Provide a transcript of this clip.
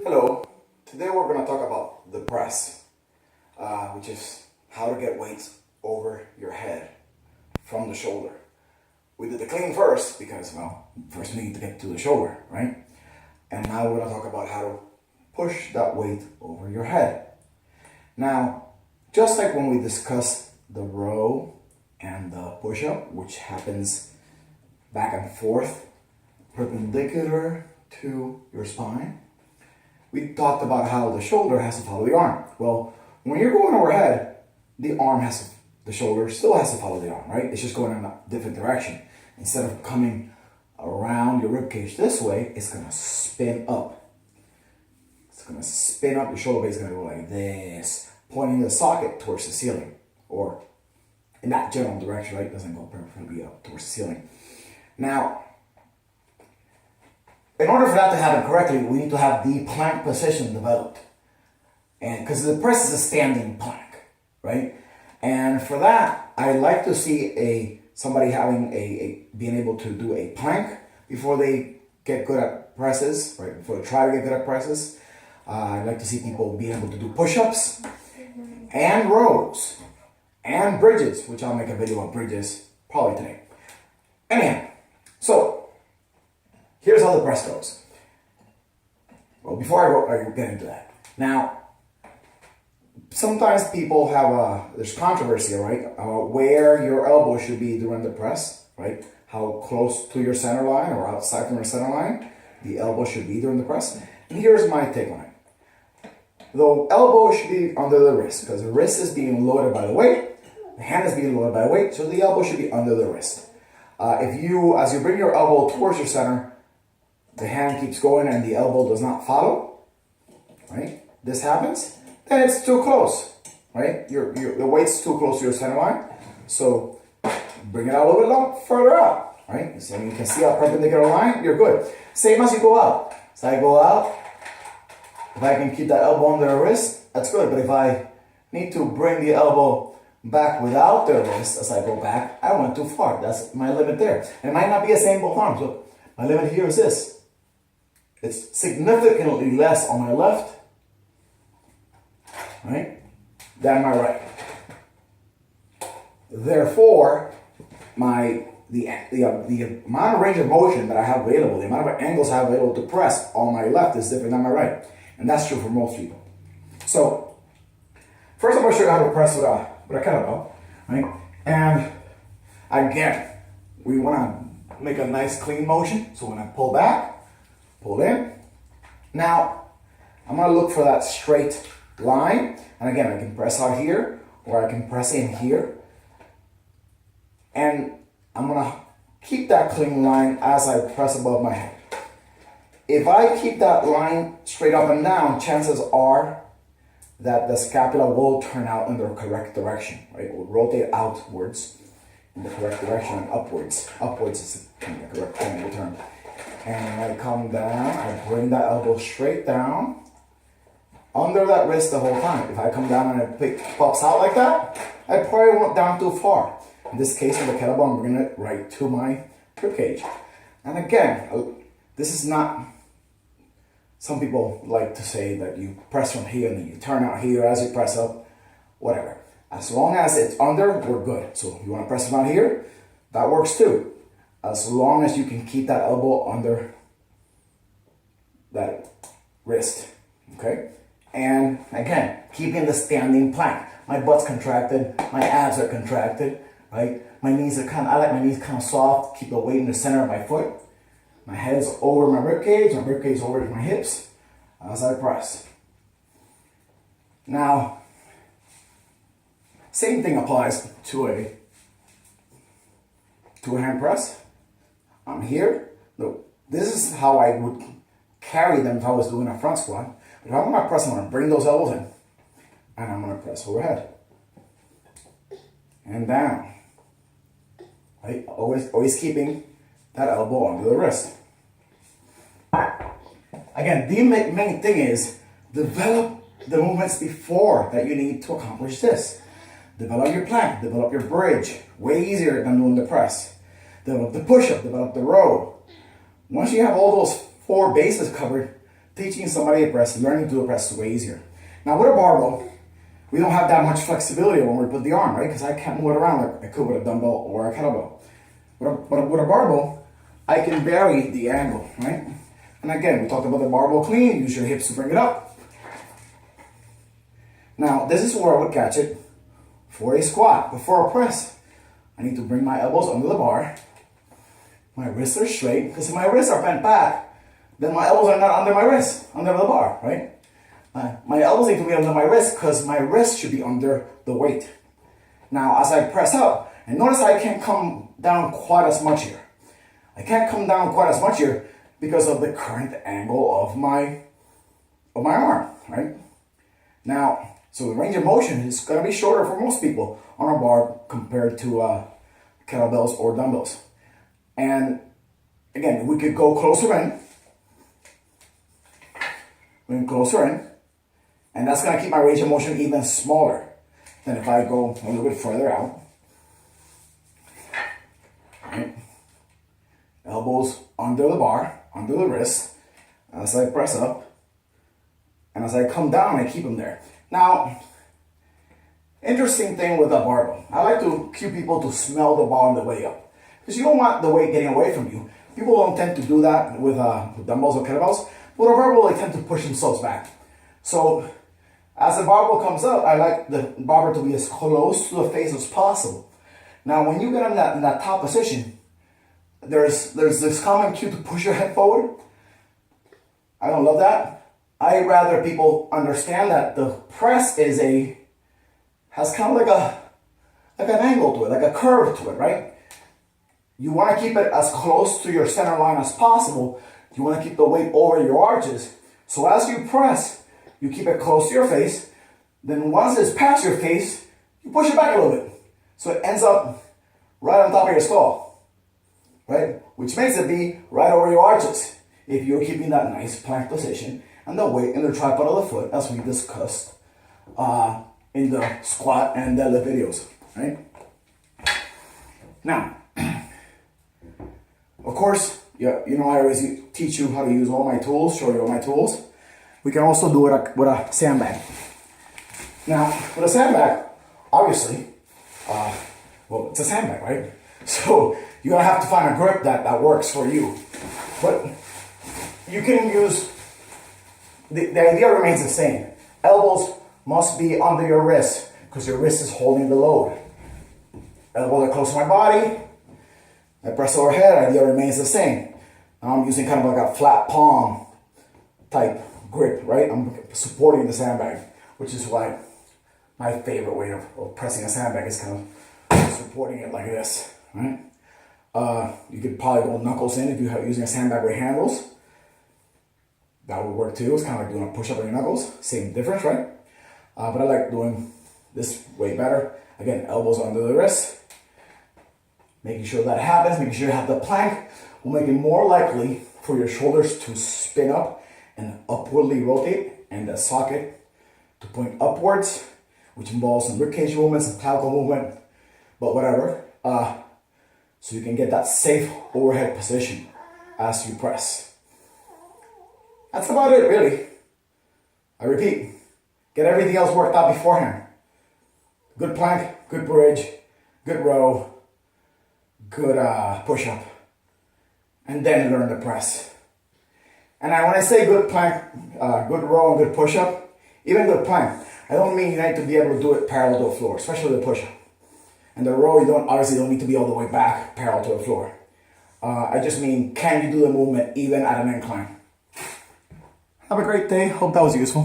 Hello, today we're going to talk about the press, which is how to get weights over your head from the shoulder. We did the clean first because, well, first we need to get to the shoulder, right? And now we're going to talk about how to push that weight over your head. Now, just like when we discussed the row and the push-up, which happens back and forth, perpendicular to your spine, we talked about how the shoulder has to follow the arm. Well, when you're going overhead, the shoulder still has to follow the arm, right? It's just going in a different direction. Instead of coming around your ribcage this way, it's gonna spin up. It's gonna spin up, your shoulder blade is gonna go like this, pointing the socket towards the ceiling, or in that general direction, right? It doesn't go perfectly up towards the ceiling. Now, in order for that to happen correctly, we need to have the plank position developed. And because the press is a standing plank, right? And for that, I like to see somebody having being able to do a plank before they get good at presses, right? Before they try to get good at presses. I like to see people being able to do push-ups and rows and bridges, which I'll make a video on bridges probably today. Anyhow, so here's how the press goes. Well, before I get into that. Now, sometimes people have there's controversy, right? About where your elbow should be during the press, right? How close to your center line or outside from your center line the elbow should be during the press. And here's my take on it. The elbow should be under the wrist because the wrist is being loaded by the weight. The hand is being loaded by the weight, so the elbow should be under the wrist. As you bring your elbow towards your center, the hand keeps going and the elbow does not follow, right? This happens, then it's too close, right? The weight's too close to your center line, so bring it out a little bit further out, right? So you can see a perpendicular line, you're good. Same as you go out. So I go out, if I can keep that elbow under the wrist, that's good. But if I need to bring the elbow back without the wrist as I go back, I went too far. That's my limit there. And it might not be the same both arms. Look, my limit here is this. It's significantly less on my left, right, than my right. Therefore, the amount of range of motion that I have available, the amount of angles I have available to press on my left is different than my right. And that's true for most people. So, first I'm going to show you how to press with a kettlebell, right? And again, we want to make a nice clean motion. So when I pull back, pull in. Now, I'm going to look for that straight line. And again, I can press out here or I can press in here. And I'm going to keep that clean line as I press above my head. If I keep that line straight up and down, chances are that the scapula will turn out in the correct direction, right? It will rotate outwards in the correct direction and upwards. Upwards is the correct technical term. And I come down, I bring that elbow straight down, under that wrist the whole time. If I come down and it pops out like that, I probably went down too far. In this case, with the kettlebell, I'm bringing it right to my ribcage. And again, this is not, some people like to say that you press from here and then you turn out here as you press up, whatever. As long as it's under, we're good. So you want to press around here, that works too. As long as you can keep that elbow under that wrist, okay? And again, keeping the standing plank. My butt's contracted, my abs are contracted, right? My knees are I like my knees kind of soft, keep the weight in the center of my foot. My head is over my ribcage is over my hips as I press. Now, same thing applies to a hand press. I'm here. Look, this is how I would carry them if I was doing a front squat. But if I'm going to press, I'm going to bring those elbows in. And I'm going to press overhead. And down. Right? Always keeping that elbow under the wrist. Again, the main thing is develop the movements before that you need to accomplish this. Develop your plank, develop your bridge. Way easier than doing the press. Develop the push-up, develop the row. Once you have all those four bases covered, teaching somebody a press, learning to do a press is way easier. Now with a barbell, we don't have that much flexibility when we put the arm, right? Because I can't move it around like I could with a dumbbell or a kettlebell. But with a barbell, I can vary the angle, right? And again, we talked about the barbell clean, use your hips to bring it up. Now, this is where I would catch it for a squat, but for a press, I need to bring my elbows under the bar. My wrists are straight, because if my wrists are bent back, then my elbows are not under my wrists, under the bar, right? My elbows need to be under my wrist because my wrist should be under the weight. Now, as I press up, and notice I can't come down quite as much here. I can't come down quite as much here because of the current angle of my arm, right? Now, so the range of motion is going to be shorter for most people on a bar compared to kettlebells or dumbbells. And again, we could go closer in. And that's going to keep my range of motion even smaller than if I go a little bit further out. Right. Elbows under the bar, under the wrist, as I press up. And as I come down, I keep them there. Now, interesting thing with a barbell. I like to cue people to smell the ball on the way up. Because you don't want the weight getting away from you. People don't tend to do that with dumbbells or kettlebells. With a barbell, they tend to push themselves back. So, as the barbell comes up, I like the barbell to be as close to the face as possible. Now, when you get in that top position, there's this common cue to push your head forward. I don't love that. I'd rather people understand that the press has kind of like an angle to it, like a curve to it, right? You want to keep it as close to your center line as possible. You want to keep the weight over your arches. So as you press, you keep it close to your face. Then once it's past your face, you push it back a little bit. So it ends up right on top of your skull, right? Which makes it be right over your arches if you're keeping that nice plank position and the weight in the tripod of the foot as we discussed in the squat and deadlift videos, right? Now, of course, yeah, you know I always teach you how to use all my tools, show you all my tools. We can also do it with a sandbag. Now, with a sandbag, obviously, well, it's a sandbag, right? So you're gonna have to find a grip that works for you. But you can use, the idea remains the same. Elbows must be under your wrist because your wrist is holding the load. Elbows are close to my body. I press overhead, idea remains the same. Now I'm using kind of like a flat palm type grip, right? I'm supporting the sandbag, which is why my favorite way of pressing a sandbag is kind of supporting it like this, right? You could probably go knuckles in if you're using a sandbag with handles. That would work too. It's kind of like doing a push-up on your knuckles. Same difference, right? But I like doing this way better. Again, elbows under the wrist. Making sure that happens, making sure you have the plank will make it more likely for your shoulders to spin up and upwardly rotate and the socket to point upwards, which involves some ribcage movement, some clavicle movement, but whatever. So you can get that safe overhead position as you press. That's about it, really. I repeat, get everything else worked out beforehand. Good plank, good bridge, good row, good push-up, and then learn the press. And when I say good plank, good row, and good push-up, even good plank, I don't mean you need to be able to do it parallel to the floor, especially the push-up. And the row, you obviously don't need to be all the way back parallel to the floor. I just mean, can you do the movement even at an incline? Have a great day. Hope that was useful.